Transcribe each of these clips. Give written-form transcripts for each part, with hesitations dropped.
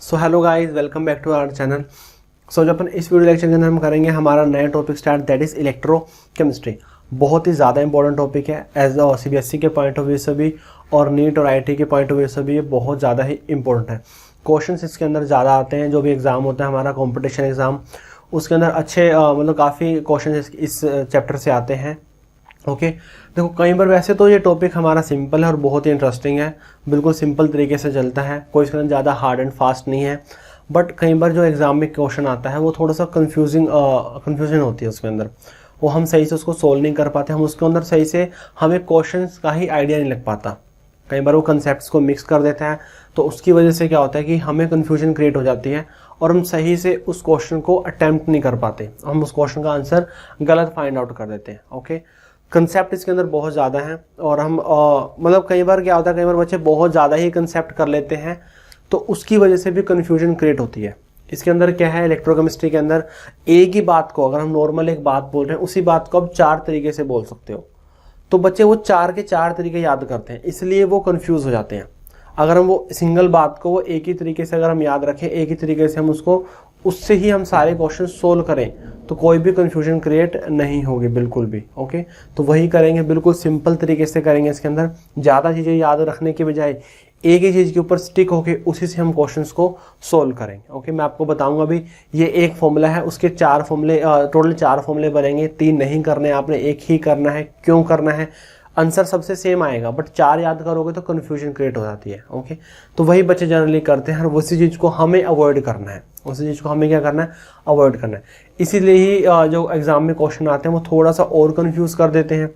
So hello guys, welcome back to our channel. So जो अपन इस वीडियो लेक्चर के अंदर हम करेंगे हमारा नया topic start, that is electrochemistry. बहुत ही ज़्यादा इंपॉर्टेंट टॉपिक है एज अ सीबीएसई के पॉइंट ऑफ व्यू से भी और नीट और आईआईटी के पॉइंट ऑफ व्यू से भी ये बहुत ज़्यादा ही इंपॉर्टेंट है। क्वेश्चंस इसके अंदर ज़्यादा आते हैं। जो भी एग्ज़ाम होता है हमारा कॉम्पिटिशन एग्ज़ाम, उसके अंदर अच्छे मतलब काफ़ी क्वेश्चन इस चैप्टर से आते हैं। ओके देखो, कई बार वैसे तो ये टॉपिक हमारा सिंपल है और बहुत ही इंटरेस्टिंग है, बिल्कुल सिंपल तरीके से चलता है, कोई इसके अंदर ज़्यादा हार्ड एंड फास्ट नहीं है। बट कई बार जो एग्ज़ाम में क्वेश्चन आता है वो थोड़ा सा कन्फ्यूजन होती है उसके अंदर, वो हम सही से उसको सोल्व नहीं कर पाते, हम उसके अंदर सही से हमें क्वेश्चन का ही आइडिया नहीं लग पाता। कई बार वो कंसेप्ट को मिक्स कर देता है, तो उसकी वजह से क्या होता है कि हमें कन्फ्यूजन क्रिएट हो जाती है और हम सही से उस क्वेश्चन को अटैम्प्ट नहीं कर पाते, हम उस क्वेश्चन का आंसर गलत फाइंड आउट कर देते हैं। ओके, कंसेप्ट इसके अंदर बहुत ज़्यादा हैं और हम मतलब कई बार क्या होता है, कई बार बच्चे बहुत ज़्यादा ही कंसेप्ट कर लेते हैं, तो उसकी वजह से भी कन्फ्यूजन क्रिएट होती है। इसके अंदर क्या है, इलेक्ट्रोकेमिस्ट्री के अंदर एक ही बात को, अगर हम नॉर्मल एक बात बोल रहे हैं, उसी बात को आप 4 तरीके से बोल सकते हो, तो बच्चे वो 4 के 4 तरीके याद करते हैं, इसलिए वो कन्फ्यूज़ हो जाते हैं। अगर हम वो सिंगल बात को वो एक ही तरीके से अगर हम याद रखें, एक ही तरीके से हम उसको, उससे ही हम सारे क्वेश्चन सोल्व करें, तो कोई भी कंफ्यूजन क्रिएट नहीं होगी बिल्कुल भी। ओके, तो वही करेंगे, बिल्कुल सिंपल तरीके से करेंगे। इसके अंदर ज़्यादा चीज़ें याद रखने के बजाय एक ही चीज़ के ऊपर स्टिक होके उसी से हम क्वेश्चंस को सोल्व करेंगे। ओके, मैं आपको बताऊंगा अभी, ये एक फॉर्मूला है, उसके 4 फॉर्मूले, टोटल 4 फॉर्मूले बनेंगे, 3 नहीं करने आपने, एक ही करना है। क्यों करना है, आंसर सबसे सेम आएगा, बट 4 याद करोगे तो कन्फ्यूजन क्रिएट हो जाती है। ओके, तो वही बच्चे जनरली करते हैं और उसी चीज़ को हमें अवॉइड करना है, उसी चीज़ को हमें क्या करना है, अवॉइड करना है। इसीलिए ही जो एग्जाम में क्वेश्चन आते हैं वो थोड़ा सा और कन्फ्यूज कर देते हैं,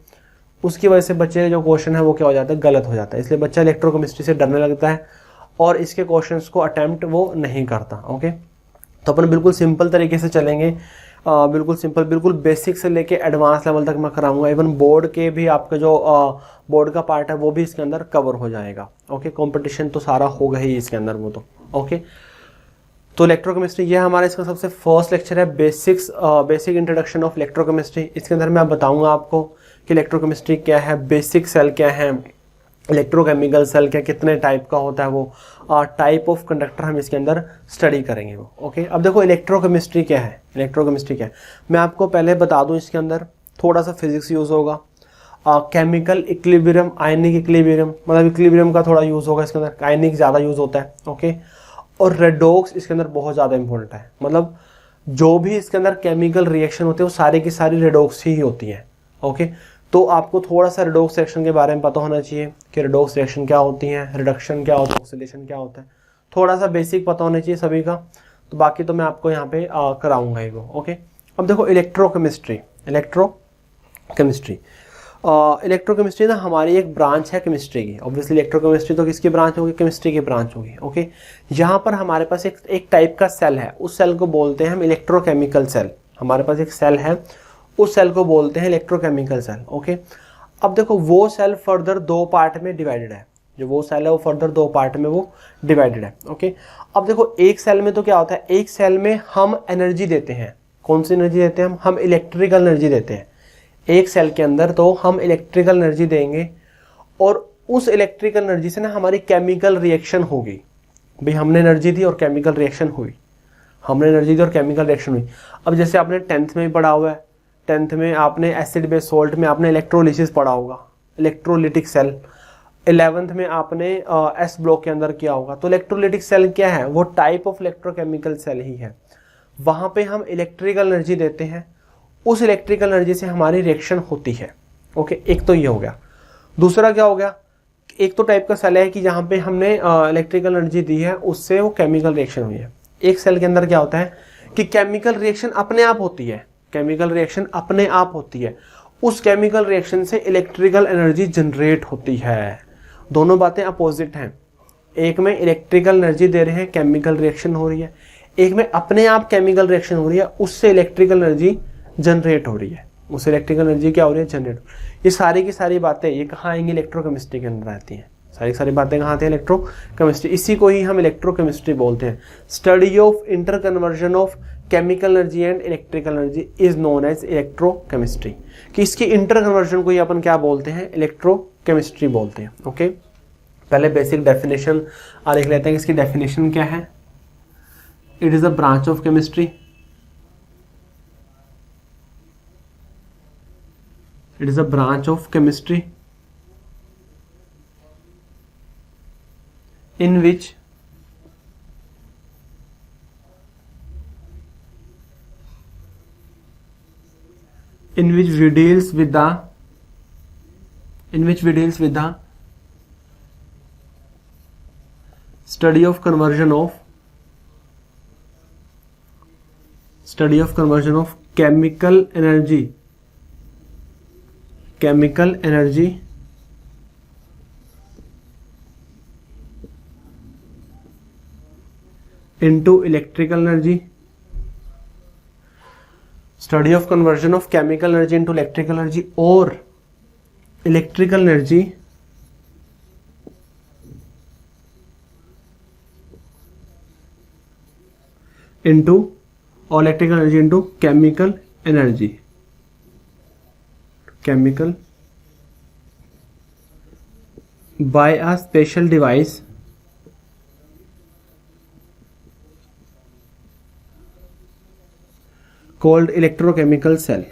उसकी वजह से बच्चे जो क्वेश्चन है वो क्या हो जाता है, गलत हो जाता है। इसलिए बच्चा इलेक्ट्रोकेमिस्ट्री से डरने लगता है और इसके क्वेश्चंस को अटैम्प्ट वो नहीं करता। ओके, तो अपन बिल्कुल सिंपल तरीके से चलेंगे, बिल्कुल सिंपल, बिल्कुल बेसिक से लेके एडवांस लेवल तक मैं कराऊंगा। इवन बोर्ड के भी आपका जो बोर्ड का पार्ट है वो भी इसके अंदर कवर हो जाएगा। ओके, कंपटीशन तो सारा होगा ही इसके अंदर वो तो। ओके, तो इलेक्ट्रोकेमिस्ट्री ये हमारा इसका सबसे फर्स्ट लेक्चर है, बेसिक इंट्रोडक्शन ऑफ इलेक्ट्रोकेमिस्ट्री। इसके अंदर मैं बताऊंगा आपको कि इलेक्ट्रोकेमिस्ट्री क्या है, बेसिक सेल क्या है, इलेक्ट्रोकेमिकल सेल क्या, कितने टाइप का होता है वो, टाइप ऑफ कंडक्टर हम इसके अंदर स्टडी करेंगे वो। ओके, अब देखो इलेक्ट्रोकेमिस्ट्री क्या है, इलेक्ट्रोकेमिस्ट्री क्या है मैं आपको पहले बता दूं। इसके अंदर थोड़ा सा फिजिक्स यूज होगा, केमिकल इक्विलिब्रियम, आयनिक इक्विलिब्रियम, मतलब इक्विलिब्रियम का थोड़ा यूज होगा इसके अंदर, आयनिक ज़्यादा यूज होता है। ओके, और रेडॉक्स इसके अंदर बहुत ज़्यादा इंपॉर्टेंट है, मतलब जो भी इसके अंदर केमिकल रिएक्शन होते हैं वो सारी की सारी रेडॉक्स ही होती है। ओके, तो आपको थोड़ा सा रेडॉक्स रिएक्शन के बारे में पता होना चाहिए कि रेडॉक्स रिएक्शन क्या होती है, रिडक्शन क्या होता है, ऑक्सीडेशन क्या होता है, थोड़ा सा बेसिक पता होना चाहिए सभी का। तो बाकी तो मैं आपको यहाँ पे कराऊंगा ही वो। ओके, अब देखो इलेक्ट्रोकेमिस्ट्री, इलेक्ट्रोकेमिस्ट्री ना हमारी एक ब्रांच है केमिस्ट्री की। ऑब्वियसली इलेक्ट्रोकेमिस्ट्री तो किसकी ब्रांच होगी, केमिस्ट्री की ब्रांच होगी। ओके, यहाँ पर हमारे पास एक टाइप का सेल है, उस सेल को बोलते हैं हम इलेक्ट्रोकेमिकल सेल। हमारे पास एक सेल है, उस सेल को बोलते हैं इलेक्ट्रोकेमिकल सेल। ओके, अब देखो वो सेल फर्दर 2 पार्ट में डिवाइडेड है, जो वो सेल है वो फर्दर 2 पार्ट में वो डिवाइडेड है। ओके, अब देखो एक सेल में तो क्या होता है, एक सेल में हम एनर्जी देते हैं। कौन सी एनर्जी देते हैं हम इलेक्ट्रिकल एनर्जी देते हैं। एक सेल के अंदर तो हम इलेक्ट्रिकल एनर्जी देंगे और उस इलेक्ट्रिकल एनर्जी से ना हमारी केमिकल रिएक्शन होगी। भाई हमने एनर्जी दी और केमिकल रिएक्शन हुई, हमने एनर्जी दी और केमिकल रिएक्शन हुई। अब जैसे आपने 10th में भी पढ़ा हुआ है, 10th में आपने एसिड बेस सोल्ट में आपने इलेक्ट्रोलिसिस पढ़ा होगा, इलेक्ट्रोलिटिक सेल। 11th में आपने एस ब्लॉक के अंदर किया होगा। तो इलेक्ट्रोलिटिक सेल क्या है, वो टाइप ऑफ इलेक्ट्रोकेमिकल सेल ही है। वहां पे हम इलेक्ट्रिकल एनर्जी देते हैं, उस इलेक्ट्रिकल एनर्जी से हमारी रिएक्शन होती है। ओके, एक तो ये हो गया। दूसरा क्या हो गया, एक तो टाइप का सेल है कि जहाँ पे हमने इलेक्ट्रिकल एनर्जी दी है, उससे वो केमिकल रिएक्शन हुई है। एक सेल के अंदर क्या होता है कि केमिकल रिएक्शन अपने आप होती है, केमिकल रिएक्शन अपने आप होती है, उस केमिकल रिएक्शन से इलेक्ट्रिकल एनर्जी जनरेट होती है। दोनों बातें अपोजिट हैं, एक में इलेक्ट्रिकल एनर्जी दे रहे हैं, केमिकल रिएक्शन हो रही है, एक में अपने आप केमिकल रिएक्शन हो रही है, उससे इलेक्ट्रिकल एनर्जी जनरेट हो रही है, उस इलेक्ट्रिकल एनर्जी क्या हो रही है, जनरेट। ये सारी की सारी बातें ये कहाँ आएंगी, इलेक्ट्रोकेमिस्ट्री के अंदर आती हैं। सारी सारी बातें कहाँ आती हैं, इलेक्ट्रोकेमिस्ट्री। इसी को ही हम इलेक्ट्रोकेमिस्ट्री बोलते हैं। Study of interconversion of chemical energy and electrical energy is known as electrochemistry. कि इसकी इंटरकन्वर्जन को ही अपन क्या बोलते हैं, इलेक्ट्रोकेमिस्ट्री बोलते हैं। ओके, पहले बेसिक डेफिनेशन लिख लेते हैं, इसकी डेफिनेशन क्या है। It is a branch of chemistry. It is a branch of chemistry in which we deals with the study of conversion of chemical energy into electrical energy. Study of conversion of chemical energy into electrical energy or electrical energy into chemical energy. By a special device called electrochemical cell.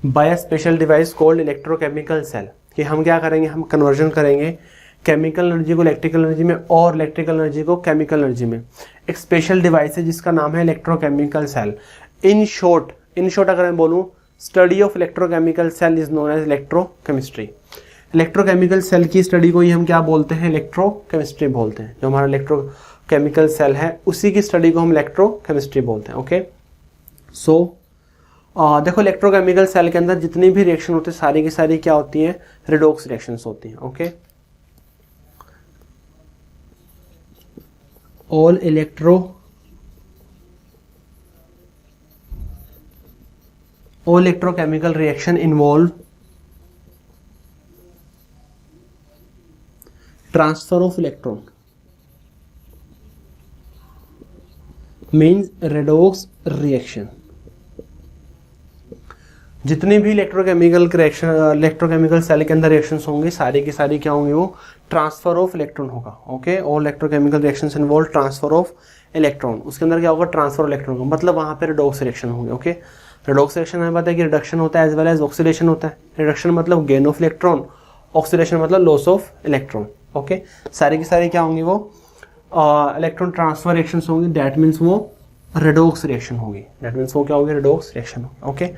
By a special device called electrochemical cell, कि हम क्या करेंगे, हम conversion करेंगे chemical energy को electrical energy में और electrical energy को केमिकल एनर्जी में। एक स्पेशल डिवाइस है जिसका नाम है इलेक्ट्रोकेमिकल सेल। इन शॉर्ट अगर मैं बोलूँ, study of electrochemical cell is known as electrochemistry. Electrochemical cell की स्टडी को ही हम क्या बोलते हैं, इलेक्ट्रोकेमिस्ट्री बोलते हैं। जो हमारा इलेक्ट्रोकेमिकल सेल है उसी की स्टडी को हम इलेक्ट्रोकेमिस्ट्री बोलते हैं। ओके, सो देखो इलेक्ट्रोकेमिकल सेल के अंदर जितनी भी रिएक्शन होती है सारी की सारी क्या होती हैं, रेडॉक्स रिएक्शंस होती हैं। Okay, all electrochemical reaction involve transfer of electron, means redox reaction। जितनी भी इलेक्ट्रोकेमिकल सेल के अंदर रिएक्शंस होंगी सारी की सारी क्या होंगी, वो ट्रांसफर ऑफ इलेक्ट्रॉन होगा। Okay, all electrochemical reactions involve transfer of electron. उसके अंदर क्या होगा, ट्रांसफर इलेक्ट्रॉन का मतलब वहां पे रिडॉक्स रिएक्शन होंगे। ओके, रिडॉक्स रिएक्शन हमें पता है कि रिडक्शन होता है एज वेल एज ऑक्सीडेशन होता है। रिडक्शन मतलब गेन ऑफ इलेक्ट्रॉन, ऑक्सीडेशन मतलब लॉस ऑफ इलेक्ट्रॉन। ओके, सारी की सारी क्या होंगी, वो इलेक्ट्रॉन ट्रांसफर रिएक्शंस होंगी। दैट मीन्स वो रिडॉक्स रिएक्शन होगी। दैट मीन्स वो क्या होगी, रिडॉक्स रिएक्शन होगी। ओके,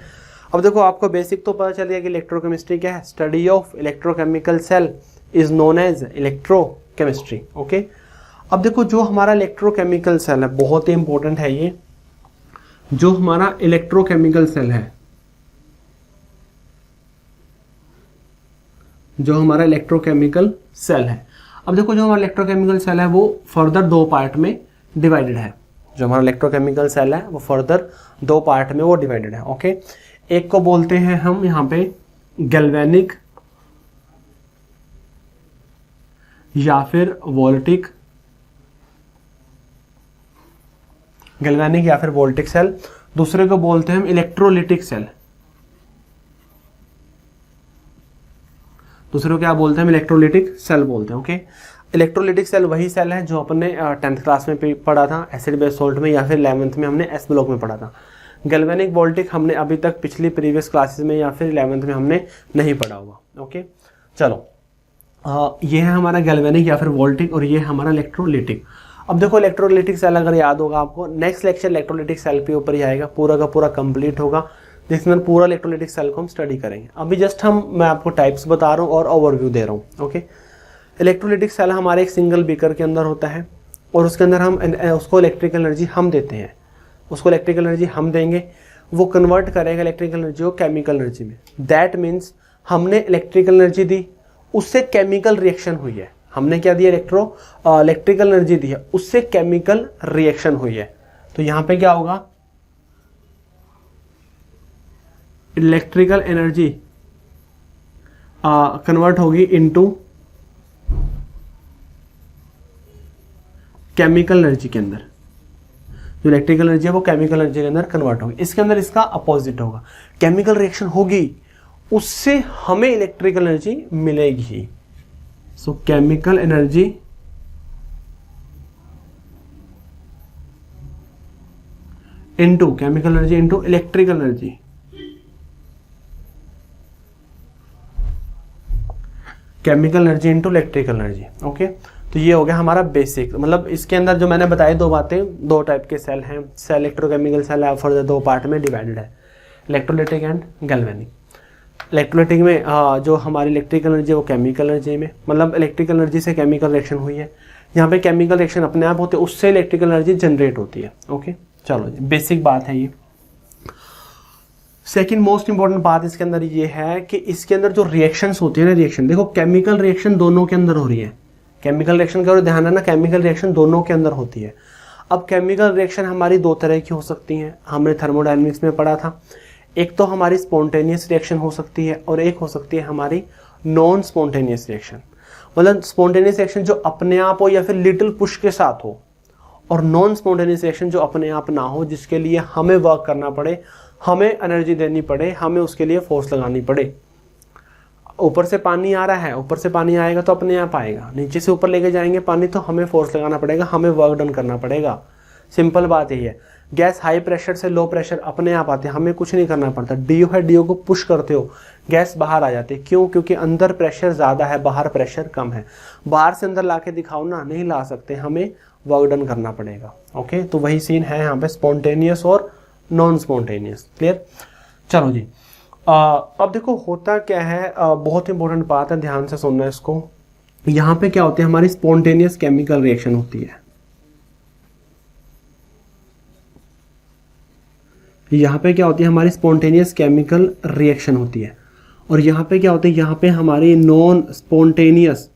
अब देखो आपको बेसिक तो पता चल गया कि इलेक्ट्रोकेमिस्ट्री क्या है। Study of electrochemical cell is known as electrochemistry. Okay, अब देखो जो हमारा इलेक्ट्रोकेमिकल सेल है बहुत ही इंपॉर्टेंट है ये। जो हमारा इलेक्ट्रोकेमिकल सेल है, जो हमारा इलेक्ट्रोकेमिकल सेल है, अब देखो जो हमारा इलेक्ट्रोकेमिकल सेल है वो फर्दर दो पार्ट में डिवाइडेड है। जो हमारा इलेक्ट्रोकेमिकल सेल है वो फर्दर दो पार्ट में वो डिवाइडेड है। ओके, एक को बोलते हैं हम यहाँ पे गैल्वेनिक या फिर वोल्टिक, गैल्वेनिक या फिर वोल्टिक सेल। दूसरे को बोलते हैं हम इलेक्ट्रोलिटिक सेल। दूसरे को क्या बोलते हैं, हम इलेक्ट्रोलिटिक सेल बोलते हैं। ओके, इलेक्ट्रोलिटिक सेल वही सेल है जो अपने 10th क्लास में पढ़ा था एसिड बेस सॉल्ट में, या फिर 11th में हमने एस ब्लॉक में पढ़ा था। गैल्वेनिक वोल्टिक हमने अभी तक पिछली प्रीवियस क्लासेस में या फिर 11th में हमने नहीं पढ़ा हुआ। ओके, चलो ये है हमारा गैल्वेनिक या फिर वोल्टिक और ये है हमारा इलेक्ट्रोलिटिक। अब देखो इलेक्ट्रोलिटिक सेल अगर याद होगा आपको, नेक्स्ट लेक्चर इलेक्ट्रोलिटिक सेल के ऊपर ही आएगा, पूरा का पूरा कंप्लीट होगा जिसमें पूरा इलेक्ट्रोलिटिक सेल को हम स्टडी करेंगे। अभी जस्ट मैं आपको टाइप्स बता रहा हूँ और ओवरव्यू दे रहा हूँ। ओके, इलेक्ट्रोलिटिक सेल हमारे एक सिंगल बीकर के अंदर होता है और उसके अंदर हम उसको इलेक्ट्रिकल एनर्जी हम देते हैं। उसको इलेक्ट्रिकल एनर्जी हम देंगे, वो कन्वर्ट करेगा इलेक्ट्रिकल एनर्जी को केमिकल एनर्जी में। दैट मीन्स हमने इलेक्ट्रिकल एनर्जी दी, उससे केमिकल रिएक्शन हुई है। हमने क्या दिया, इलेक्ट्रिकल एनर्जी दी है, उससे केमिकल रिएक्शन हुई है। तो यहां पे क्या होगा, इलेक्ट्रिकल एनर्जी कन्वर्ट होगी इनटू केमिकल एनर्जी के अंदर। जो इलेक्ट्रिकल एनर्जी है वो केमिकल एनर्जी के अंदर कन्वर्ट होगी। इसके अंदर इसका अपोजिट होगा, केमिकल रिएक्शन होगी उससे हमें इलेक्ट्रिकल एनर्जी मिलेगी। सो chemical energy into electrical energy. Chemical energy into electrical energy. Okay, तो ये हो गया हमारा बेसिक। मतलब इसके अंदर जो मैंने बताई दो बातें, दो टाइप के सेल हैं, सेल इलेक्ट्रोकेमिकल सेल है, फर्दर दो पार्ट में डिवाइडेड है, इलेक्ट्रोलाइटिक एंड गैल्वेनिक। इलेक्ट्रोलाइटिक में जो हमारी इलेक्ट्रिकल एनर्जी है वो केमिकल एनर्जी में, मतलब इलेक्ट्रिकल एनर्जी से केमिकल रिएक्शन हुई है, यहाँ पे केमिकल रिएक्शन अपने आप होते हैं, उससे इलेक्ट्रिकल एनर्जी जनरेट होती है। ओके, चलो जी, बेसिक बात है ये। सेकंड मोस्ट इंपॉर्टेंट बात इसके अंदर ये है कि इसके अंदर जो रिएक्शंस होती है ना, रिएक्शन देखो केमिकल रिएक्शन दोनों के अंदर हो रही है। केमिकल रिएक्शन का ध्यान है ना, केमिकल रिएक्शन दोनों के अंदर होती है। अब केमिकल रिएक्शन हमारी दो तरह की हो सकती हैं, हमने थर्मोडायनेमिक्स में पढ़ा था। एक तो हमारी स्पॉन्टेनियस रिएक्शन हो सकती है और एक हो सकती है हमारी नॉन स्पॉन्टेनियस रिएक्शन। मतलब स्पॉन्टेनियस रिएक्शन जो अपने आप हो या फिर लिटिल पुश के साथ हो, और नॉन स्पॉन्टेनियस रिएक्शन जो अपने आप ना हो, जिसके लिए हमें वर्क करना पड़े, हमें एनर्जी देनी पड़े, हमें उसके लिए फोर्स लगानी पड़े। ऊपर से पानी आ रहा है, ऊपर से पानी आएगा तो अपने आप आएगा, नीचे से ऊपर लेके जाएंगे पानी तो हमें फोर्स लगाना पड़ेगा, हमें वर्क डन करना पड़ेगा। सिंपल बात यही है। गैस हाई प्रेशर से लो प्रेशर अपने आप आते हैं, हमें कुछ नहीं करना पड़ता। डीओ है, डीओ को पुश करते हो, गैस बाहर आ जाती है। क्यों? क्योंकि अंदर प्रेशर ज़्यादा है, बाहर प्रेशर कम है। बाहर से अंदर ला के दिखाओ ना, नहीं ला सकते, हमें वर्क डन करना पड़ेगा। ओके, तो वही सीन है यहाँ पे, स्पॉन्टेनियस और नॉन स्पॉन्टेनियस। क्लियर? चलो जी, अब देखो होता क्या है, बहुत इंपॉर्टेंट बात है, ध्यान से सुनना इसको। यहाँ पे क्या होती है, हमारी स्पॉन्टेनियस केमिकल रिएक्शन होती है। यहाँ पे क्या होती है, हमारी स्पॉन्टेनियस केमिकल रिएक्शन होती है। और यहाँ पे क्या होता है, यहाँ पे हमारी नॉन स्पॉन्टेनियस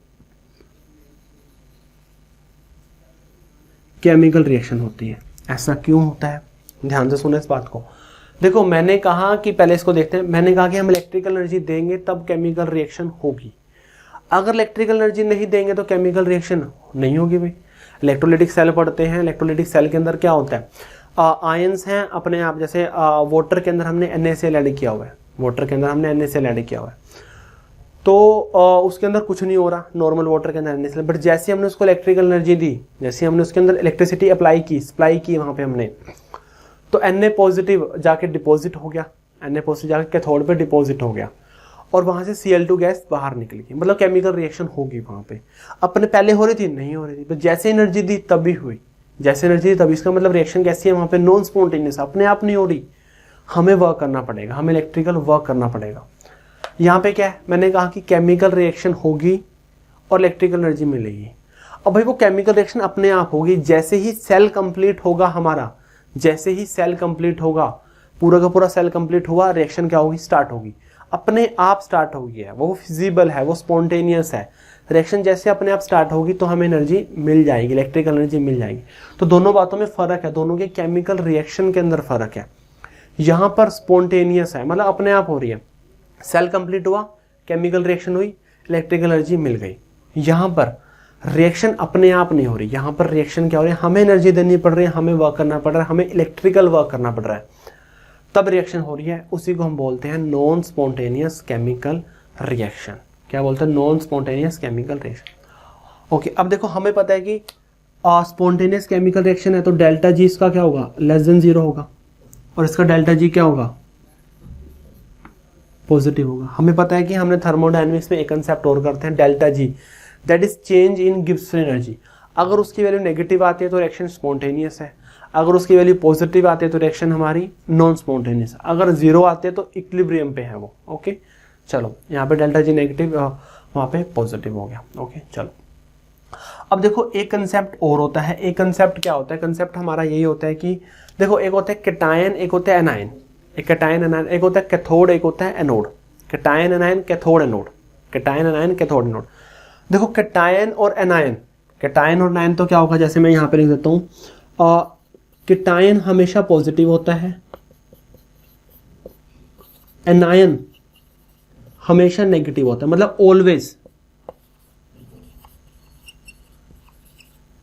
केमिकल रिएक्शन होती है। ऐसा क्यों होता है, ध्यान से सुने इस बात को। देखो मैंने कहा कि पहले इसको देखते हैं, मैंने कहा कि हम इलेक्ट्रिकल एनर्जी देंगे तब केमिकल रिएक्शन होगी। अगर इलेक्ट्रिकल एनर्जी नहीं देंगे तो केमिकल रिएक्शन नहीं होगी भाई। इलेक्ट्रोलाइटिक सेल पढ़ते हैं, इलेक्ट्रोलाइटिक सेल के अंदर क्या होता है, आयंस हैं अपने आप, जैसे वाटर के अंदर हमने NaCl ऐड किया हुआ है, वाटर के अंदर हमने NaCl ऐड किया हुआ है, तो उसके अंदर कुछ नहीं हो रहा, नॉर्मल वाटर के अंदर NaCl। बट जैसे हमने उसको इलेक्ट्रिकल एनर्जी दी, जैसे हमने उसके अंदर इलेक्ट्रिसिटी अप्लाई की वहाँ पे हमने, तो Na पॉजिटिव जाके डिपॉजिट हो गया, Na पॉजिटिव जाके कैथोड पे डिपॉजिट हो गया, और वहाँ से Cl2 गैस बाहर निकल गई। मतलब केमिकल रिएक्शन होगी वहाँ पे। अपने पहले हो रही थी, नहीं हो रही थी, बट जैसे एनर्जी दी तभी हुई, जैसे एनर्जी दी तभी। इसका मतलब रिएक्शन कैसी है वहाँ पे, नॉन स्पॉन्टेनियस, अपने आप नहीं हो रही, हमें वर्क करना पड़ेगा, हमें इलेक्ट्रिकल वर्क करना पड़ेगा। यहाँ पे क्या है, मैंने कहा कि केमिकल रिएक्शन होगी और इलेक्ट्रिकल एनर्जी मिलेगी। अब भाई वो केमिकल रिएक्शन अपने आप होगी, जैसे ही सेल कंप्लीट होगा हमारा, जैसे ही सेल कंप्लीट होगा, पूरा का पूरा सेल कंप्लीट हुआ, रिएक्शन क्या होगी, स्टार्ट होगी, अपने आप स्टार्ट होगी है, वो फिजिबल है, वो स्पॉन्टेनियस है। रिएक्शन जैसे अपने आप स्टार्ट होगी तो हमें एनर्जी मिल जाएगी, इलेक्ट्रिकल एनर्जी मिल जाएगी। तो दोनों बातों में फर्क है, दोनों के केमिकल रिएक्शन के अंदर फर्क है। यहाँ पर स्पॉन्टेनियस है, मतलब अपने आप हो रही है, सेल कंप्लीट हुआ, केमिकल रिएक्शन हुई, इलेक्ट्रिकल एनर्जी मिल गई। यहाँ पर रिएक्शन अपने आप नहीं हो रही, यहाँ पर रिएक्शन क्या हो रही है, हमें एनर्जी देनी पड़ रही है, हमें वर्क करना पड़ रहा है, हमें इलेक्ट्रिकल वर्क करना पड़ रहा है, तब रिएक्शन हो रही है। उसी को हम बोलते हैं नॉन स्पॉन्टेनियस केमिकल रिएक्शन। क्या बोलते हैं, non spontaneous chemical reaction. Okay, अब देखो हमें पता है कि स्पॉन्टेनियस केमिकल रिएक्शन है तो डेल्टा जी इसका क्या होगा, लेस देन 0 होगा, और इसका डेल्टा जी क्या होगा, पॉजिटिव होगा। हमें पता है कि हमने थर्मोडायनेमिक्स में एक कंसेप्ट और करते हैं, delta G, that is change in Gibbs free energy. अगर उसकी वैल्यू नेगेटिव आती है तो रिएक्शन स्पॉन्टेनियस है, अगर उसकी वैल्यू पॉजिटिव आती है तो रिएक्शन हमारी नॉन स्पॉन्टेनियस, अगर 0 आते हैं तो इक्विलिब्रियम पे है वो। ओके, चलो यहाँ पे डेल्टा जी नेगेटिव, वहाँ पे पॉजिटिव हो गया। ओके, चलो अब देखो एक कंसेप्ट और होता है। एक कंसेप्ट क्या होता है, कंसेप्ट हमारा यही होता है कि देखो एक होता है कैटायन, एक होता है एनायन, एक कैटायन एनायन, एक होता है कैथोड, एक होता है anode. Cation anion cathode anode, cation anion cathode anode. देखो कैटायन और एनायन, कैटायन और एनायन तो क्या होगा, जैसे मैं यहाँ पे लिख देता हूँ, कैटायन हमेशा पॉजिटिव होता है, एनायन हमेशा नेगेटिव होता है, मतलब ऑलवेज,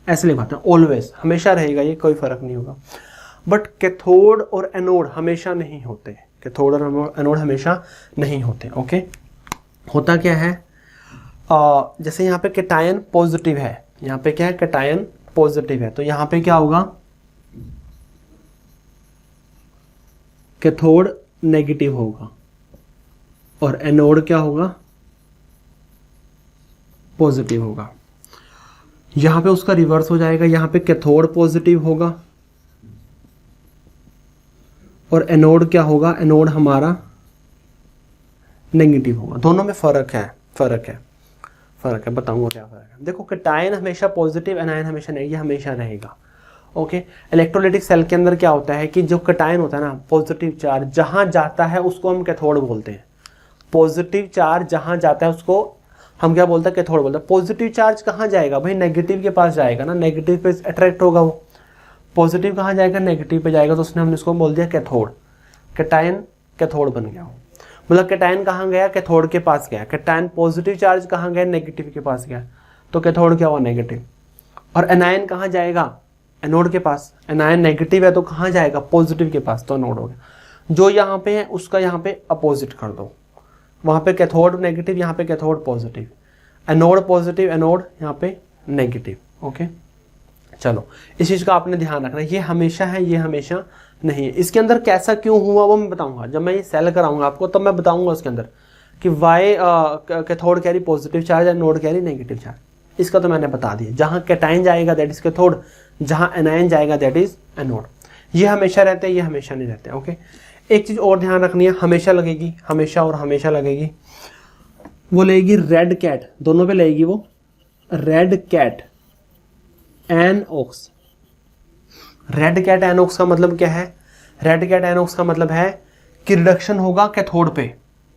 ऐसे लिखवाते हैं, ऑलवेज हमेशा रहेगा, ये कोई फर्क नहीं होगा। बट कैथोड और एनोड हमेशा नहीं होते, कैथोड और एनोड हमेशा नहीं होते। ओके, होता क्या है, जैसे यहाँ पे कैटायन पॉजिटिव है, यहाँ पे क्या है, कैटायन पॉजिटिव है, तो यहाँ पे क्या होगा, कैथोड नेगेटिव होगा और एनोड क्या होगा, पॉजिटिव होगा। यहाँ पे उसका रिवर्स हो जाएगा, यहाँ पे कैथोड पॉजिटिव होगा और एनोड क्या होगा, एनोड हमारा नेगेटिव होगा। दोनों में फर्क है, बताऊंगा क्या फर्क है। देखो कैटायन हमेशा पॉजिटिव, एनायन हमेशा नेगेटिव, ये हमेशा रहेगा। ओके, इलेक्ट्रोलाइटिक सेल के अंदर क्या होता है कि जो कैटायन होता है ना, पॉजिटिव चार्ज जहां जाता है उसको हम कैथोड बोलते हैं। पॉजिटिव चार्ज जहां जाता है उसको हम क्या बोलते हैं, कैथोड बोलते हैं। पॉजिटिव चार्ज कहाँ जाएगा भाई, नेगेटिव के पास जाएगा ना, नेगेटिव पे अट्रैक्ट होगा वो। पॉजिटिव कहाँ जाएगा, नेगेटिव पे जाएगा, तो उसने हमने इसको बोल दिया कैथोड। कैटायन कैथोड बन गया, मतलब कैटायन कहाँ गया, कैथोड के पास गया। कैटायन पॉजिटिव चार्ज कहाँ गया, नेगेटिव के पास गया, तो कैथोड क्या हुआ, नेगेटिव। और एनायन कहाँ जाएगा, एनोड के पास। एनायन नेगेटिव है तो कहाँ जाएगा, पॉजिटिव के पास, तो एनोड हो गया। जो यहाँ पे है उसका यहाँ पे अपोजिट कर दो, वहाँ पे कैथोड नेगेटिव, यहाँ पे cathode positive, anode positive, anode यहाँ पे नेगेटिव। ओके, चलो इस चीज़ का आपने ध्यान रखना, ये हमेशा है, ये हमेशा नहीं है। इसके अंदर कैसा क्यों हुआ वो मैं बताऊंगा, जब मैं ये सेल कराऊंगा आपको तब मैं बताऊंगा उसके अंदर कि why cathode carry positive charge, anode carry negative charge. इसका तो मैंने बता दिया, जहाँ कैटायन जाएगा दैट इज कैथोड, जहाँ एनायन जाएगा दैट इज एनोड। ये हमेशा रहते हैं, ये हमेशा नहीं रहते। ओके, एक चीज़ और ध्यान रखनी है, हमेशा लगेगी, हमेशा और हमेशा लगेगी, वो लगेगी रेड कैट, दोनों पे लगेगी वो रेड कैट एनऑक्स। रेड कैट एनऑक्स का मतलब क्या है, रेड कैट एनऑक्स का मतलब है कि रिडक्शन होगा कैथोड पे।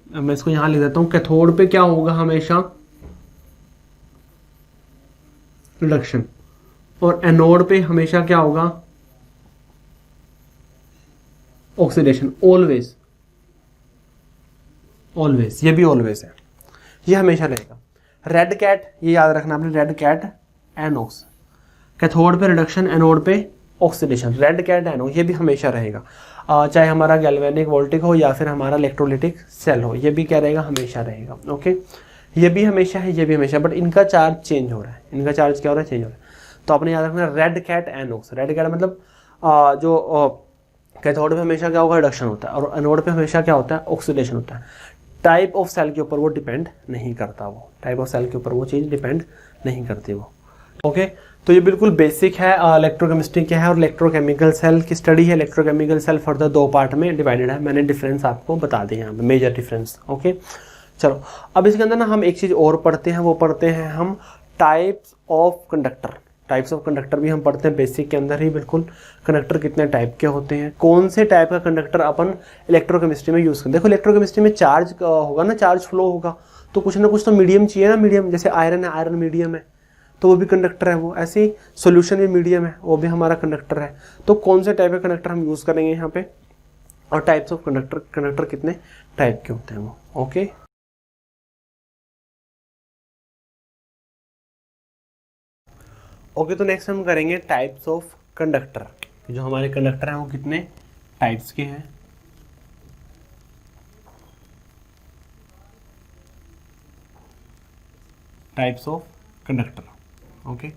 मैं इसको यहां लिख देता हूं, कैथोड पे क्या होगा, हमेशा रिडक्शन, और एनोड पे हमेशा क्या होगा, ऑक्सीडेशन। ऑलवेज, ऑलवेज, ये भी ऑलवेज है, ये हमेशा रहेगा। रेड कैट, ये याद रखना आपने, रेड कैट एनऑक्स, कैथोड पे रिडक्शन, एनोड पे ऑक्सीडेशन, रेड कैट एनोड, ये भी हमेशा रहेगा। चाहे हमारा गैल्वेनिक वोल्टिक हो या फिर हमारा इलेक्ट्रोलाइटिक सेल हो, ये भी क्या रहेगा, हमेशा रहेगा। ओके, ये भी हमेशा है, ये भी हमेशा, बट इनका चार्ज चेंज हो रहा है, इनका चार्ज क्या हो रहा है, चेंज हो रहा है। तो आपने याद रखना red cat INOX. Red cat मतलब जो कैथोड पे हमेशा क्या होगा, रिडक्शन होता है, और एनोड पे हमेशा क्या होता है, ऑक्सीडेशन होता है। टाइप ऑफ सेल के ऊपर वो डिपेंड नहीं करता, वो टाइप ऑफ सेल के ऊपर वो चीज़ डिपेंड नहीं करती वो। ओके, तो ये बिल्कुल बेसिक है इलेक्ट्रोकेमिस्ट्री क्या है और इलेक्ट्रोकेमिकल सेल की स्टडी है। इलेक्ट्रोकेमिकल सेल फर्दर 2 पार्ट में डिवाइडेड है, मैंने डिफरेंस आपको बता दिए यहाँ पे, मेजर डिफरेंस। ओके, चलो अब इसके अंदर ना हम एक चीज़ और पढ़ते हैं, वो पढ़ते हैं हम types of conductor. Types of conductor भी हम पढ़ते हैं बेसिक के अंदर ही, बिल्कुल। कंडक्टर कितने टाइप के होते हैं, कौन से टाइप का कंडक्टर अपन इलेक्ट्रोकेमिस्ट्री में यूज़ करते हैं। देखो इलेक्ट्रोकेमिस्ट्री में चार्ज होगा ना, चार्ज फ्लो होगा, तो कुछ ना कुछ तो मीडियम चाहिए ना, मीडियम। जैसे आयरन है, आयरन मीडियम है तो वो भी कंडक्टर है, वो ऐसे ही सोल्यूशन भी मीडियम है, वो भी हमारा कंडक्टर है। तो कौन से टाइप के कंडक्टर हम यूज़ करेंगे यहाँ पे, और टाइप्स ऑफ कंडक्टर, कंडक्टर कितने टाइप के होते हैं वो। ओके, ओके, तो नेक्स्ट हम करेंगे टाइप्स ऑफ कंडक्टर। जो हमारे कंडक्टर हैं वो कितने टाइप्स के हैं। Types of conductor. ओके,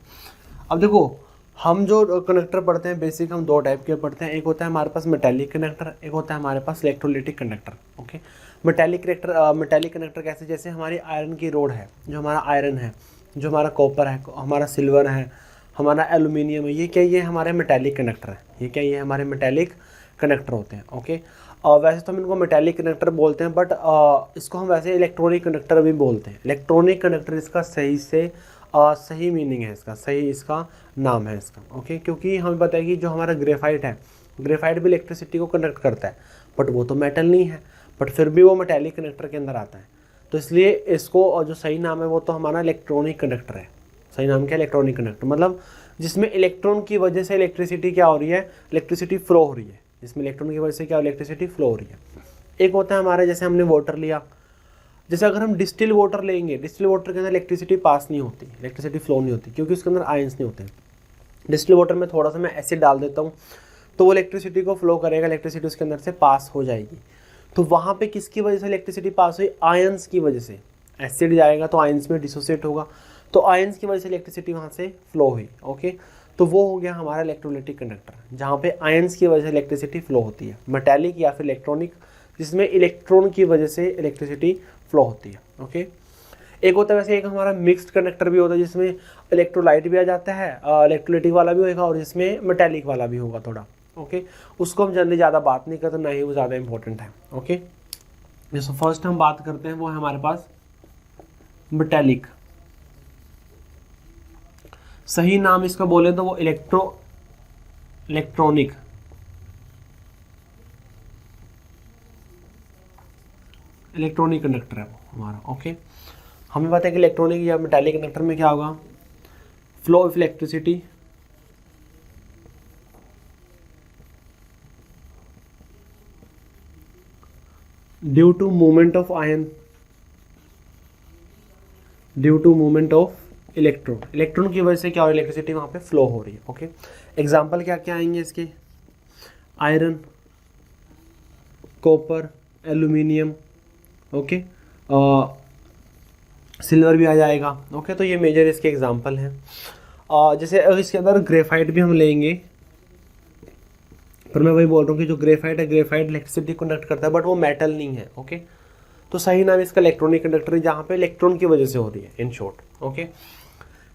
अब देखो हम जो कंडक्टर पढ़ते हैं बेसिक हम 2 टाइप के पढ़ते हैं। एक होता है हमारे पास मेटालिक कंडक्टर, एक होता है हमारे पास electrolytic conductor. Okay, metallic conductor कैसे, जैसे हमारी आयरन की रोड है, जो हमारा आयरन है, जो हमारा कॉपर है, हमारा सिल्वर है, हमारा एल्यूमिनियम है, ये क्या, ये हमारे मेटालिक कंडक्टर है। ये क्या, ये हमारे मेटालिक कंडक्टर होते हैं। ओके, वैसे तो हम इनको मेटालिक कंडक्टर बोलते हैं, बट इसको हम वैसे इलेक्ट्रॉनिक कंडक्टर भी बोलते हैं। इलेक्ट्रॉनिक कंडक्टर इसका सही मीनिंग है, इसका सही इसका नाम है इसका। ओके, क्योंकि हमें पता है कि जो हमारा ग्रेफाइट है, ग्रेफाइट भी इलेक्ट्रिसिटी को कंडक्ट करता है, बट वो तो मेटल नहीं है, बट फिर भी वो मेटालिक कंडक्टर के अंदर आता है। तो इसलिए इसको जो सही नाम है वो तो हमारा इलेक्ट्रॉनिक कंडक्टर है। सही नाम क्या है, इलेक्ट्रॉनिक कंडक्टर, मतलब जिसमें इलेक्ट्रॉन की वजह से इलेक्ट्रिसिटी क्या हो रही है, इलेक्ट्रिसिटी फ्लो हो रही है, जिसमें इलेक्ट्रॉन की वजह से क्या इलेक्ट्रिसिटी फ्लो हो रही है। एक होता है हमारा, जैसे हमने वाटर लिया, जैसे अगर हम डिस्टिल वाटर लेंगे, डिस्टिल वाटर के अंदर इलेक्ट्रिसिटी पास नहीं होती, इलेक्ट्रिसिटी फ्लो नहीं होती, क्योंकि उसके अंदर आयंस नहीं होते। डिस्टिल वाटर में थोड़ा सा मैं एसिड डाल देता हूँ तो वो इलेक्ट्रिसिटी को फ्लो करेगा, इलेक्ट्रिसिटी उसके अंदर से पास हो जाएगी। तो वहाँ पे किसकी वजह से इलेक्ट्रिसिटी पास हुई, आयंस की वजह से। एसिड जाएगा तो आयंस में डिसोसिएट होगा, तो आयंस की वजह से इलेक्ट्रिसिटी वहाँ से फ्लो हुई। ओके, तो वो हो गया हमारा इलेक्ट्रोलाइटिक कंडक्टर, जहाँ पे आयंस की वजह से इलेक्ट्रिसिटी फ्लो होती है। मेटालिक या फिर इलेक्ट्रॉनिक, जिसमें इलेक्ट्रॉन की वजह से इलेक्ट्रिसिटी फ्लो होती है। ओके, एक होता है वैसे एक हमारा मिक्स्ड कंडक्टर भी होता है, जिसमें इलेक्ट्रोलाइट भी आ जाता है, इलेक्ट्रोलाइटिक वाला भी होगा और जिसमें मेटालिक वाला भी होगा थोड़ा। ओके, उसको हम जनरली ज़्यादा बात नहीं करते, ना ही वो ज़्यादा इंपॉर्टेंट है। ओके, जैसे फर्स्ट हम बात करते हैं वो है हमारे पास मेटालिक। सही नाम इसका बोले तो वो इलेक्ट्रॉनिक कंडक्टर है वो हमारा। ओके, हमें पता है कि इलेक्ट्रॉनिक या मेटालिक कंडक्टर में क्या होगा, flow of electricity due to movement of ion, due to movement of electron की वजह से क्या हो रही है, इलेक्ट्रिसिटी वहाँ पे फ्लो हो रही है। ओके, एग्जाम्पल क्या क्या आएंगे इसके, iron, copper, aluminium, okay, silver भी आ जाएगा। ओके, तो ये मेजर इसके एग्जाम्पल हैं। जैसे अगर इसके अंदर ग्रेफाइट भी हम लेंगे, पर मैं वही बोल रहा हूँ कि जो ग्रेफाइट है, ग्रेफाइट इलेक्ट्रिसिटी कंडक्ट करता है, बट वो मेटल नहीं है। ओके, तो सही नाम इसका इलेक्ट्रॉनिक कंडक्टर है, जहाँ पे इलेक्ट्रॉन की वजह से हो रही है, इन शॉर्ट। ओके,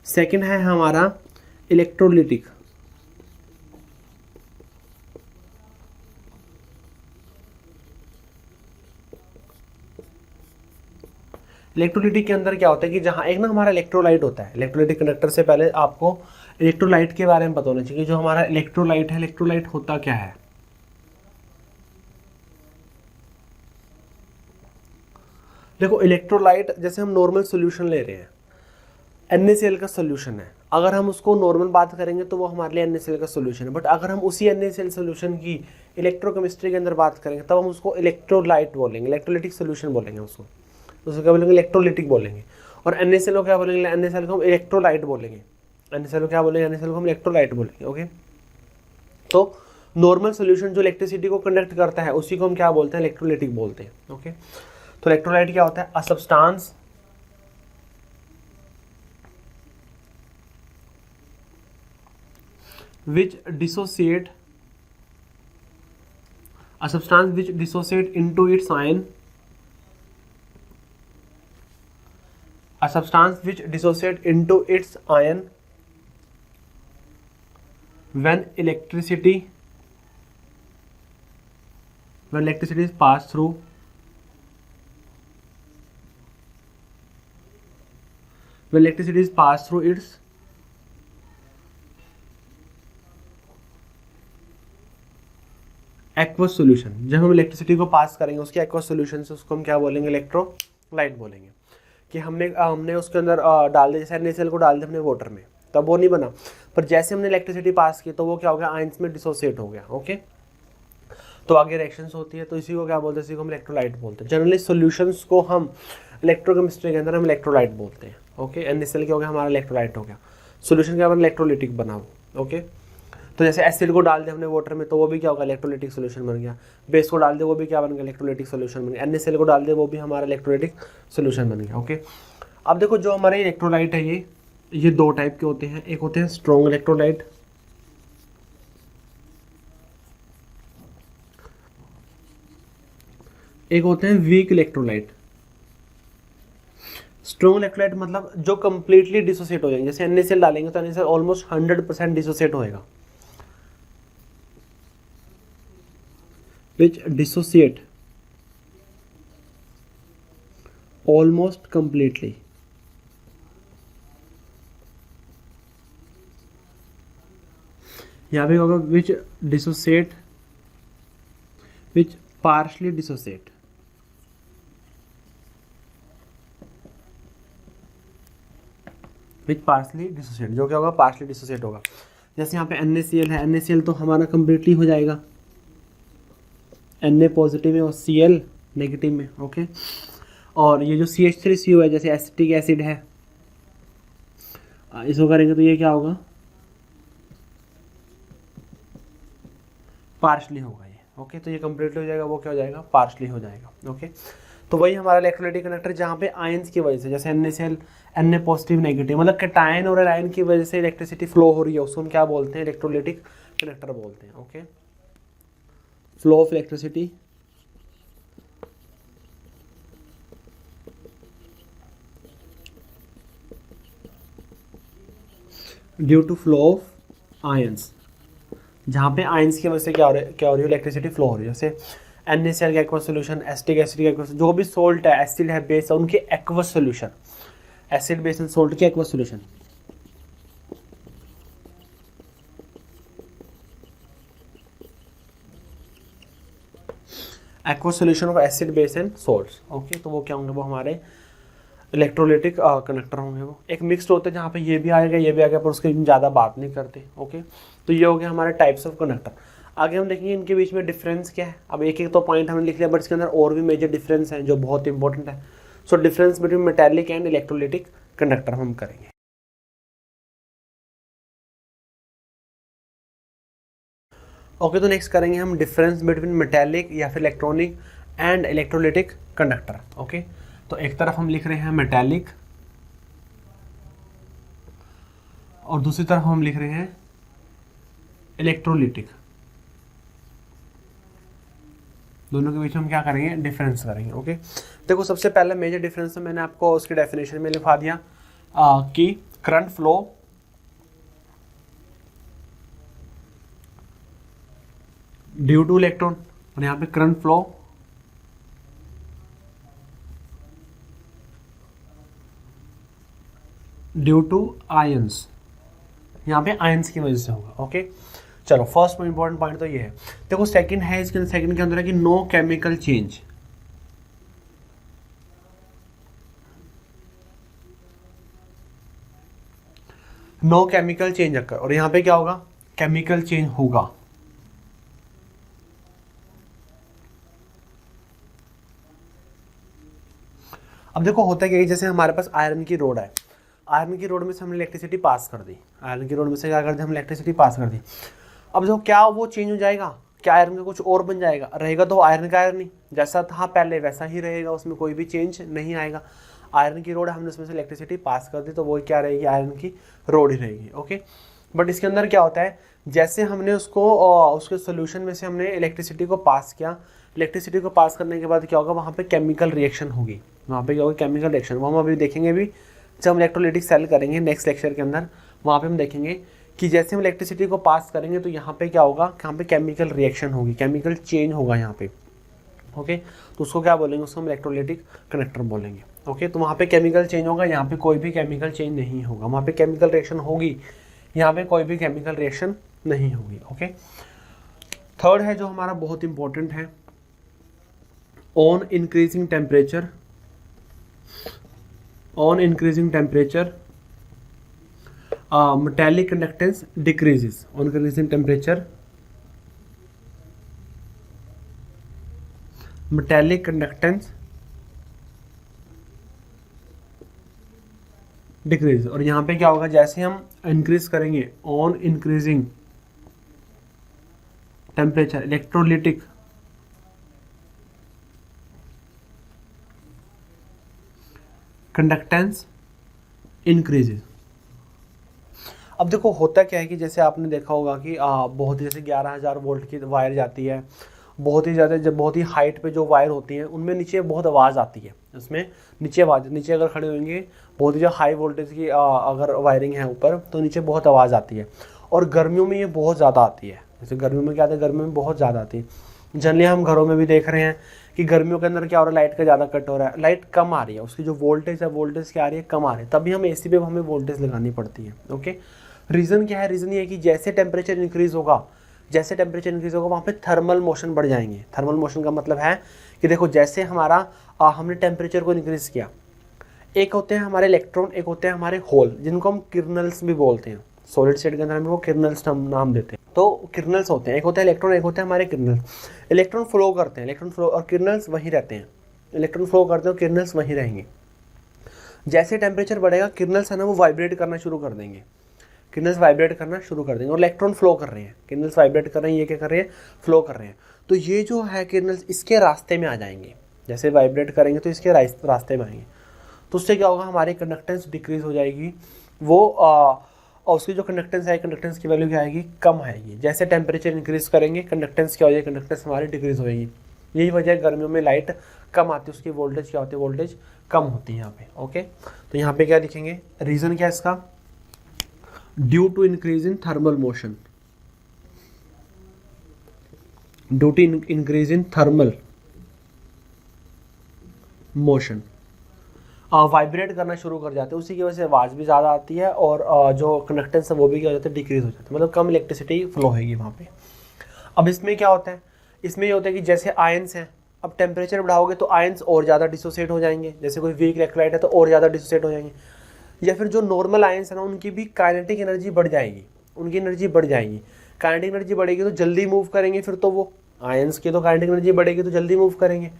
सेकंड है हमारा इलेक्ट्रोलिटिक। इलेक्ट्रोलिटिक के अंदर क्या होता है कि जहाँ एक ना हमारा इलेक्ट्रोलाइट होता है, इलेक्ट्रोलाइटिक कंडक्टर से पहले आपको इलेक्ट्रोलाइट के बारे में पता होना चाहिए। जो हमारा इलेक्ट्रोलाइट है, इलेक्ट्रोलाइट होता क्या है। देखो, इलेक्ट्रोलाइट जैसे हम नॉर्मल सोल्यूशन ले रहे हैं, NaCl का सोल्यूशन है, अगर हम उसको नॉर्मल बात करेंगे तो वो हमारे लिए NaCl का सोल्यूशन है। बट अगर हम उसी NaCl सोल्यूशन की इलेक्ट्रोकेमिस्ट्री के अंदर बात करेंगे तब हम उसको इलेक्ट्रोलाइट बोलेंगे, इलेक्ट्रोलिटिक सोल्यूशन बोलेंगे उसको क्या बोलेंगे, इलेक्ट्रोलिटिक बोलेंगे। और NaCl को क्या बोलेंगे, NaCl को हम इलेक्ट्रोलाइट बोलेंगे। NaCl को क्या बोलेंगे, NaCl को हम इलेक्ट्रोलाइट बोलेंगे। ओके, तो नॉर्मल सोल्यूशन जो इलेक्ट्रिसिटी को कंडक्ट करता है उसी को हम क्या बोलते हैं, इलेक्ट्रोलिटिक बोलते हैं। ओके, तो इलेक्ट्रोलाइट क्या होता है, a substance which dissociate into its ion, a substance which dissociate into its ion when electricity is passed through its aqueous solution. जब हम इलेक्ट्रिसिटी को पास करेंगे उसके एक्वस सोल्यूशन से, उसको हम क्या बोलेंगे, इलेक्ट्रोलाइट बोलेंगे। कि हमने उसके अंदर डाल दिया, जैसे NaCl को डाल दिया हमने वाटर में, तब वो नहीं बना, पर जैसे हमने इलेक्ट्रिसिटी पास की तो वो क्या हो गया, आयंस में डिसोसिएट हो गया। ओके, तो आगे रिएक्शंस होती है, तो इसी को क्या बोलते हैं, इसी को हम इलेक्ट्रोलाइट बोलते हैं। जनरली सोल्यूशंस को हम इलेक्ट्रोकेमिस्ट्री के अंदर हम इलेक्ट्रोलाइट बोलते हैं। ओके, NaCl क्या हो गया, हमारा इलेक्ट्रोलाइट हो गया, सोल्यूशन क्या बना, इलेक्ट्रोलिटिक बना। ओके, तो जैसे एसिड को डाल दिया हमने वाटर में तो वो भी क्या होगा, इलेक्ट्रोलिटिक सोल्यूशन बन गया। बेस को डाल दिया वो भी क्या बन गया, इलेक्ट्रोलिटिक सोल्यूशन बन गया। NaCl को डाल दिया वो भी हमारा इलेक्ट्रोलिटिक सोल्यूशन बन गया। ओके, अब देखो जो हमारे इलेक्ट्रोलाइट है ये दो टाइप के होते हैं। एक होते हैं स्ट्रॉन्ग इलेक्ट्रोलाइट, एक होते हैं वीक इलेक्ट्रोलाइट। स्ट्रॉन्ग इलेक्ट्रोलाइट मतलब जो कंप्लीटली डिसोसिएट हो जाएंगे, जैसे NaCl डालेंगे तो NaCl ऑलमोस्ट 100% डिसोसिएट होएगा, which dissociate almost completely। यहाँ पे होगा which dissociate, which partially dissociate। Which partially dissociate, जो क्या होगा, पार्शली डिसोसिएट होगा। जैसे यहाँ पे NaCl है, NaCl तो हमारा कंप्लीटली हो जाएगा, Na पॉजिटिव में और Cl नेगेटिव में। ओके, और ये जो CH3CO है, जैसे एसिटिक एसिड है, इसको करेंगे तो ये क्या होगा, पार्शली होगा ये। ओके, तो ये कंप्लीटली हो जाएगा, वो क्या हो जाएगा, पार्शली हो जाएगा। ओके, तो वही हमारा इलेक्ट्रोलाइटिक कंडक्टर जहाँ पे आयंस की वजह से, जैसे NaCl, Na पॉजिटिव नेगेटिव, मतलब कैटायन और एनायन की वजह से इलेक्ट्रिसिटी फ्लो हो रही है, उसको हम क्या बोलते हैं, इलेक्ट्रोलाइटिक कंडक्टर बोलते हैं। Okay, flow of electricity due to flow of ions, जहाँ पे आयंस की वजह से क्या हो रही है, इलेक्ट्रिसिटी फ्लो हो रही है। जैसे NaCl का एक्वस सोल्यूशन, एसिटिक एसिड का एक्वस, जो भी सोल्ट है, एसिड है, बेस है, उनके aqueous solution, acid base and salt के aqueous solution, aqueous solution of acid base and salts. Okay, तो वो क्या होंगे, वो हमारे इलेक्ट्रोलाइटिक कंडक्टर होंगे। वो एक मिक्स्ड होते हैं जहाँ पे ये भी आएगा ये भी आएगा, पर उसके ज़्यादा बात नहीं करते। ओके, तो ये हो गया हमारे टाइप्स ऑफ कंडक्टर। आगे हम देखेंगे इनके बीच में डिफरेंस क्या है। अब एक एक तो पॉइंट हमने लिख लिया, बट इसके अंदर और भी मेजर डिफरेंस हैं जो बहुत इंपॉर्टेंट है। So difference between metallic and electrolytic conductor हम करेंगे। ओके, तो नेक्स्ट करेंगे हम डिफरेंस बिटवीन मेटेलिक या फिर electronic and electrolytic conductor. Okay, तो एक तरफ हम लिख रहे हैं मेटेलिक और दूसरी तरफ हम लिख रहे हैं इलेक्ट्रोलाइटिक। दोनों के बीच में हम क्या करेंगे, डिफरेंस करेंगे। ओके, देखो सबसे पहला मेजर डिफरेंस मैंने आपको उसकी डेफिनेशन में लिखा दिया कि current flow due to electron, और यहाँ पे current flow due to ions, यहाँ पे आयंस की वजह से होगा। ओके, चलो फर्स्ट इंपॉर्टेंट पॉइंट तो ये है। देखो सेकंड है, इसके सेकंड के अंदर है कि no chemical change, no chemical change occur, और यहाँ पे क्या होगा, केमिकल चेंज होगा। अब देखो होता क्या है, जैसे हमारे पास आयरन की रोड है, आयरन की रोड में से हमने इलेक्ट्रिसिटी पास कर दी, आयरन की रोड में से क्या कर दी, हम इलेक्ट्रिसिटी पास कर दी। अब जो क्या वो चेंज हो जाएगा, क्या आयरन का कुछ और बन जाएगा, रहेगा तो आयरन का आयरन ही, जैसा था पहले वैसा ही रहेगा, उसमें कोई भी चेंज नहीं आएगा। आयरन की रोड हमने उसमें से इलेक्ट्रिसिटी पास कर दी, तो वो क्या रहेगी, आयरन की रोड ही रहेगी। ओके, बट इसके अंदर क्या होता है, जैसे हमने उसको उसके सोल्यूशन में से हमने इलेक्ट्रिसिटी को पास किया, इलेक्ट्रिसिटी को पास करने के बाद क्या होगा, वहाँ पे केमिकल रिएक्शन होगी, वहाँ पे क्या होगा, केमिकल रिएक्शन। वो हम अभी देखेंगे भी जब हम इलेक्ट्रोलाइटिक सेल करेंगे नेक्स्ट लेक्चर के अंदर, वहाँ पे हम देखेंगे कि जैसे हम इलेक्ट्रिसिटी को पास करेंगे तो यहाँ पे क्या होगा, यहाँ पे केमिकल रिएक्शन होगी, केमिकल चेंज होगा यहाँ पे। ओके, तो उसको क्या बोलेंगे, उसको हम इलेक्ट्रोलाइटिक कंडक्टर बोलेंगे। ओके, तो वहाँ पे केमिकल चेंज होगा, यहाँ पे कोई भी केमिकल चेंज नहीं होगा, वहाँ पे केमिकल रिएक्शन होगी, यहाँ पे कोई भी केमिकल रिएक्शन नहीं होगी। ओके, थर्ड है जो हमारा बहुत इंपॉर्टेंट है, on increasing temperature, on increasing temperature metallic conductance decreases, on increasing temperature metallic conductance decreases। और यहाँ पे क्या होगा, जैसे हम इंक्रीज करेंगे on increasing temperature electrolytic conductance increases. अब देखो होता क्या है कि जैसे आपने देखा होगा कि बहुत ही जैसे 11,000 वोल्ट की वायर जाती है, बहुत ही ज़्यादा, जब बहुत ही हाइट पे जो वायर होती हैं उनमें नीचे बहुत आवाज़ आती है, उसमें नीचे आवाज़, नीचे अगर खड़े होंगे बहुत ही जो हाई वोल्टेज की अगर वायरिंग है ऊपर, तो नीचे बहुत आवाज़ आती है, और गर्मियों में ये बहुत ज़्यादा आती है। जैसे गर्मियों में क्या आता है, गर्मियों में बहुत ज़्यादा आती है। जनरली हम घरों में भी देख रहे हैं कि गर्मियों के अंदर क्या हो रहा है, लाइट का ज़्यादा कट हो रहा है, लाइट कम आ रही है, उसकी जो वोल्टेज है, वोल्टेज क्या आ रही है, कम आ रही है, तभी हम एसी पे हमें वोल्टेज लगानी पड़ती है। ओके, रीज़न क्या है, रीज़न ये है कि जैसे टेम्परेचर इंक्रीज होगा, जैसे टेम्परेचर इंक्रीज होगा वहाँ पे थर्मल मोशन बढ़ जाएंगे। थर्मल मोशन का मतलब है कि देखो जैसे हमारा हमने टेम्परेचर को इंक्रीज किया, एक होते हैं हमारे इलेक्ट्रॉन, एक होते हैं हमारे होल, जिनको हम किर्नल्स भी बोलते हैं, सॉलिड स्टेट के अंदर हम वो किर्नल्स नाम देते हैं। तो किर्नल्स होते हैं, एक होता है इलेक्ट्रॉन, एक होता है हमारे किर्नल्स। इलेक्ट्रॉन फ्लो करते हैं, इलेक्ट्रॉन फ्लो, और किर्नल्स वहीं रहते हैं, इलेक्ट्रॉन फ्लो करते हैं और किर्नल्स वहीं रहेंगे। जैसे टेम्परेचर बढ़ेगा, किर्नल्स है ना वो वाइब्रेट करना शुरू कर देंगे, किर्नल्स वाइब्रेट करना शुरू कर देंगे, और इलेक्ट्रॉन फ्लो कर रहे हैं, किर्नल्स वाइब्रेट कर रहे हैं, ये क्या कर रहे हैं, फ्लो कर रहे हैं। तो ये जो है किर्नल्स इसके रास्ते में आ जाएंगे, जैसे वाइब्रेट करेंगे तो इसके रास्ते में आएंगे, तो उससे क्या होगा, हमारी कंडक्टेंस डिक्रीज हो जाएगी, वो और उसकी जो कंडक्टेंस है, कंडक्टेंस की वैल्यू क्या आएगी, कम आएगी। जैसे टेम्परेचर इंक्रीज करेंगे कंडक्टेंस क्या हो जाएगी, कंडक्टेंस हमारी डिक्रीज होएगी। यही वजह है गर्मियों में लाइट कम आती है, उसकी वोल्टेज क्या होती है, वोल्टेज कम होती है यहाँ पे। ओके, तो यहाँ पे क्या लिखेंगे, रीजन क्या है इसका, due to increase in thermal motion, due to increase in thermal motion, vibrate करना शुरू कर जाते हैं, उसी की वजह से आवाज़ भी ज़्यादा आती है और जो कंडक्टेंस है वो भी क्या हो जाता है, डिक्रीज हो जाता है, मतलब कम इलेक्ट्रिसिटी फ्लो होगी वहाँ पे। अब इसमें क्या होता है, इसमें ये होता है कि जैसे आयंस हैं, अब टेम्परेचर बढ़ाओगे तो आयंस और ज़्यादा डिसोसिएट हो जाएंगे, जैसे कोई वीक इलेक्ट्रोलाइट है तो और ज़्यादा डिसोसिएट हो जाएंगे, या फिर जो नॉर्मल आयंस है ना उनकी भी काइनेटिक एनर्जी बढ़ जाएगी, उनकी एनर्जी बढ़ जाएगी। काइनेटिक एनर्जी बढ़ेगी तो जल्दी मूव करेंगे, फिर तो वो आयंस की तो काइनेटिक एनर्जी बढ़ेगी तो जल्दी मूव करेंगे,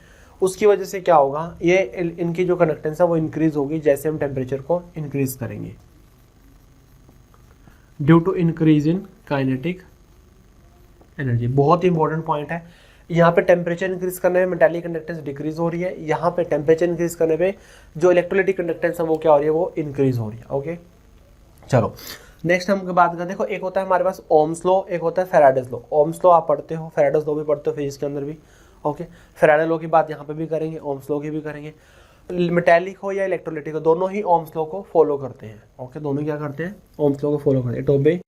उसकी वजह से क्या होगा, ये इनकी जो कंडक्टेंस है वो इंक्रीज होगी जैसे हम टेम्परेचर को इंक्रीज करेंगे, due to increase in kinetic energy. बहुत ही इंपॉर्टेंट पॉइंट है, यहाँ पे टेम्परेचर इंक्रीज करने में मेटालिक कंडक्टेंस डिक्रीज हो रही है, यहाँ पे टेम्परेचर इंक्रीज करने पे जो इलेक्ट्रोलाइटिक कंडक्टेंस है वो क्या हो रही है, वो इंक्रीज हो रही है। ओके, चलो नेक्स्ट हम बात करते हैं। देखो, एक होता है हमारे पास ओम्स लॉ, एक होता है फैराडेज लॉ। ओम्स लॉ आप पढ़ते हो, फैराडेज लॉ भी पढ़ते हो फिजिक्स के अंदर भी। ओके, फैराडे लॉ की बात यहाँ पे भी करेंगे, ओम्स लॉ की भी करेंगे। मेटालिक हो या इलेक्ट्रोलाइटिक हो, दोनों ही ओम्स लॉ को फॉलो करते हैं। ओके, दोनों क्या करते हैं, ओम्स लॉ को फॉलो करते हैं। It obey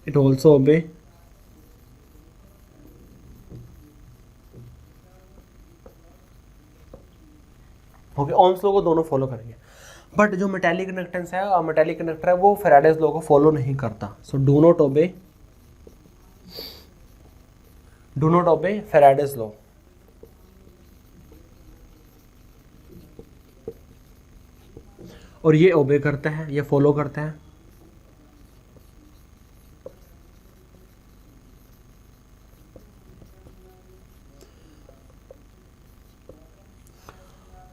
it also obey okay, Ohm's law को दोनों फॉलो करेंगे। बट जो मेटालिक कंडक्टेंस है, मेटालिक कंडक्टर है, वो फैराडेज लॉ को फॉलो नहीं करता। So do not obey Faraday's law. और ये ओबे करता है, ये फॉलो करता है।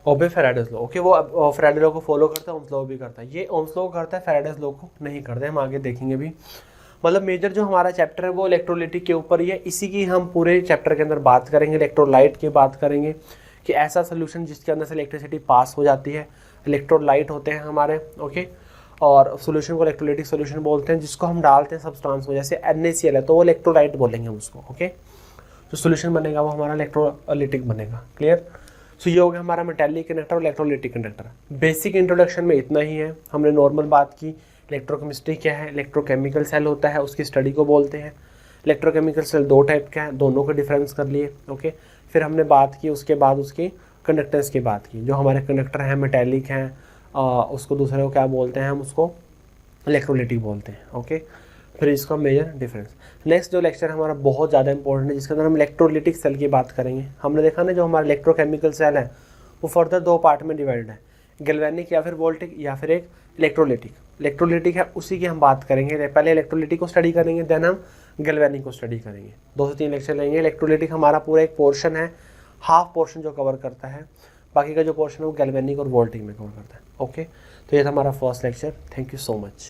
ओबे फैराडेज लॉ। ओके, वो फैराडे लॉ को फॉलो करता है, ओम्स लॉ भी करता है। ये ओम्स लॉ करता है, फैराडेज लॉ को नहीं करते, हम आगे देखेंगे भी। मतलब मेजर जो हमारा चैप्टर है वो इलेक्ट्रोलाइटिक के ऊपर ही है, इसी की हम पूरे चैप्टर के अंदर बात करेंगे। इलेक्ट्रोलाइट की बात करेंगे कि ऐसा सोल्यूशन जिसके अंदर से इलेक्ट्रिसिटी पास हो जाती है, इलेक्ट्रोलाइट होते हैं हमारे। ओके, और सोल्यूशन को इलेक्ट्रोलाइटिक सोल्यूशन बोलते हैं, जिसको हम डालते हैं सब्सटेंस में, जैसे NaCl है तो वो इलेक्ट्रोलाइट बोलेंगे हम उसको। ओके, जो सोल्यूशन बनेगा वो हमारा इलेक्ट्रोलाइटिक बनेगा। क्लियर? सो ये हो गया हमारा मेटालिक कंडक्टर और इलेक्ट्रोलाइटिक कंडक्टर। बेसिक इंट्रोडक्शन में इतना ही है। हमने नॉर्मल बात की, इलेक्ट्रोकेमिस्ट्री क्या है, इलेक्ट्रोकेमिकल सेल होता है, उसकी स्टडी को बोलते हैं। इलेक्ट्रोकेमिकल सेल दो टाइप का है, दोनों का डिफरेंस कर लिए। ओके, फिर हमने बात की उसके बाद उसकी कंडक्टेंस की बात की। जो हमारे कंडक्टर हैं मेटालिक हैं, उसको दूसरे को क्या बोलते हैं, हम उसको इलेक्ट्रोलाइटिक बोलते हैं। ओके, फिर इसका मेजर डिफरेंस। नेक्स्ट जो लेक्चर हमारा बहुत ज़्यादा इंपॉर्टेंट है, जिसके अंदर हम इलेक्ट्रोलाइटिक सेल की बात करेंगे। हमने देखा ना, जो हमारा इलेक्ट्रोकेमिकल सेल है वो फर्दर दो पार्ट में डिवाइड है, गैल्वेनिक या फिर वोल्टिक, या फिर एक इलेक्ट्रोलाइटिक। इलेक्ट्रोलाइटिक है, उसी की हम बात करेंगे। पहले इलेक्ट्रोलाइटिक को स्टडी करेंगे, देन हम गैल्वेनिक को स्टडी करेंगे। 2 से 3 लेक्चर लेंगे। इलेक्ट्रोलाइटिक हमारा पूरा एक पोर्शन है, हाफ पोर्शन जो कवर करता है, बाकी का जो पोर्शन है वो गैल्वेनिक और वोल्टिक में कवर करता है। ओके, तो ये था हमारा first lecture. Thank you so much.